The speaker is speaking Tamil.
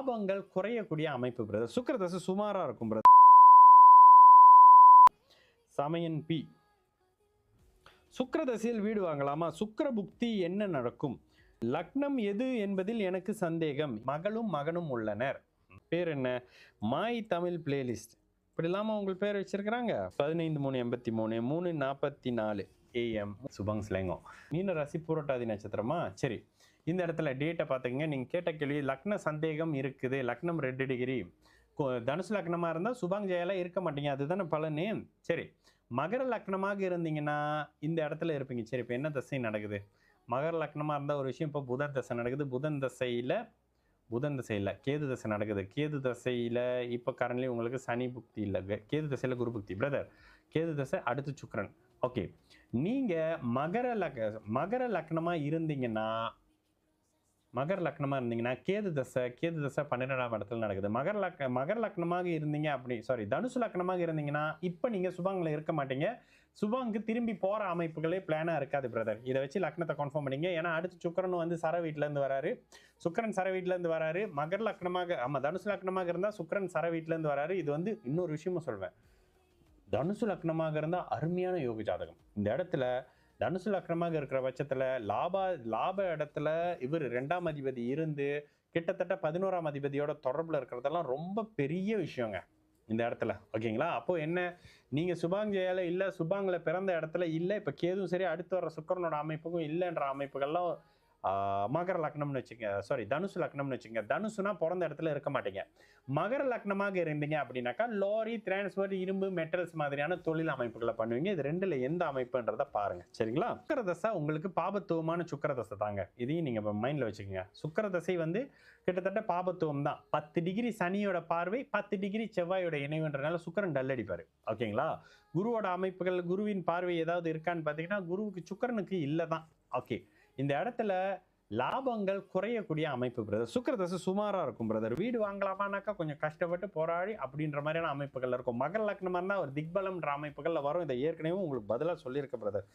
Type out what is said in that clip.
லாபங்கள் குறையக்கூடிய அமைப்பு பிரதர். சுக்கிரதசை சுமாரா இருக்கும் பிரதர். சமயன் பி, சுக்கிரதசையில் வீடு வாங்கலாமா? சுக்கிர புக்தி என்ன நடக்கும்? லக்னம் எது என்பதில் எனக்கு சந்தேகம். மகளும் மகனும் உள்ளனர். பேர் என்ன? மாய் தமிழ் பிளேலிஸ்ட். இப்படி இல்லாம உங்கள் பேர் வச்சிருக்கிறாங்க. 15/3/83 3:44 AM சுபங் ஸ்லேங்கோ. மீன ராசி பூரட்டாதி நட்சத்திரமா? சரி, இந்த இடத்துல டேட்டை பார்த்துக்கங்க. நீங்கள் கேட்ட கேள்வி லக்ன சந்தேகம் இருக்குது. லக்னம் 2 டிகிரி. தனுசு லக்னமாக இருந்தால் சுபாங் ஜெயெல்லாம் இருக்க மாட்டீங்க, அதுதானே பலனே. சரி, மகர லக்னமாக இருந்தீங்கன்னா இந்த இடத்துல இருப்பீங்க. சரி, இப்போ என்ன தசை நடக்குது? மகர லக்னமாக இருந்தால் ஒரு விஷயம், இப்போ புதன் தசை நடக்குது. புதன் தசையில் கேது தசை நடக்குது. கேது தசையில் இப்போ கரண்ட்லி உங்களுக்கு சனி புக்தி இல்லை, கேது தசையில் குரு புக்தி பிரதர். கேது தசை அடுத்து சுக்கிரன். ஓகே, நீங்கள் மகர லக்னமாக இருந்தீங்கன்னா கேது தசை 12ஆம் இடத்துல நடக்குது. மகர லக்னமாக இருந்தீங்க தனுசு லக்னமாக இருந்தீங்கன்னா இப்போ நீங்கள் சுபாங்கில் இருக்க மாட்டீங்க. சுபாங்கு திரும்பி போகிற அமைப்புகளே பிளானாக இருக்காது பிரதர். இதை வச்சு லக்னத்தை கன்ஃபார்ம் பண்ணிங்க. ஏன்னா அடுத்து சுக்கிரன் வந்து சர வீட்டிலேருந்து வராரு. சுக்கிரன் சர வீட்டிலேருந்து வராரு. மகர லக்னமாக தனுசு லக்னமாக இருந்தால் சுக்கிரன் சர வீட்டிலேருந்து வராரு. இது வந்து இன்னொரு விஷயமும் சொல்வேன். தனுசு லக்னமாக இருந்தால் அருமையான யோக ஜாதகம். இந்த இடத்துல தனுசு லக்னமாக இருக்கிற பட்சத்தில் லாப இடத்துல இவர் 2ஆம் அதிபதி இருந்து கிட்டத்தட்ட 11ஆம் அதிபதியோட தொடர்பில் இருக்கிறதெல்லாம் ரொம்ப பெரிய விஷயங்க இந்த இடத்துல. ஓகேங்களா? அப்போ என்ன, நீங்கள் சுபாங் ஜெயால இல்லை, சுபாங்கில் பிறந்த இடத்துல இல்லை, இப்போ கேதும் சரி, அடுத்து வர சுக்கிரனோட அமைப்புக்கும் இல்லைன்ற அமைப்புகள்லாம் மகர லக்னம்னு வச்சுங்க, தனுசு லக்னம்னு வச்சுங்க. தனுசுனா பிறந்த இடத்துல இருக்க மாட்டீங்க. மகர லக்னமாக இருந்தீங்க அப்படின்னாக்கா லாரி, டிரான்ஸ்போர்ட், இரும்பு, மெட்டல்ஸ் மாதிரியான தொழில் அமைப்புகளை பண்ணுவீங்க. இது ரெண்டுல எந்த அமைப்புன்றதை பாருங்க. சரிங்களா? சுக்கிரதசை உங்களுக்கு பாபத்துவமான சுக்கிரதசை தாங்க. இதையும் நீங்க மைண்ட்ல வச்சுக்கோங்க. சுக்கிரதசை வந்து கிட்டத்தட்ட பாபத்துவம் தான். 10 டிகிரி சனியோட பார்வை, 10 டிகிரி செவ்வாயோட இணைவுன்றனால சுக்கிரன் டல் அடிப்பாரு. ஓகேங்களா? குருவோட அமைப்புகள், குருவின் பார்வை ஏதாவது இருக்கான்னு பார்த்தீங்கன்னா குருவுக்கு சுக்கிரனுக்கு இல்லை தான். ஓகே, இந்த இடத்துல லாபங்கள் குறையக்கூடிய அமைப்பு பிரதர். சுக்கிரதசை சுமாரா இருக்கும் பிரதர். வீடு வாங்கலாமானாக்கா கொஞ்சம் கஷ்டப்பட்டு போராடி அப்படின்ற மாதிரியான அமைப்புகள் இருக்கும். மகர லக்னமா இருந்தால் ஒரு திக்பலம்ன்ற அமைப்புகள்ல வரும். இதை ஏற்கனவே உங்களுக்கு பதிலாக சொல்லியிருக்க பிரதர்.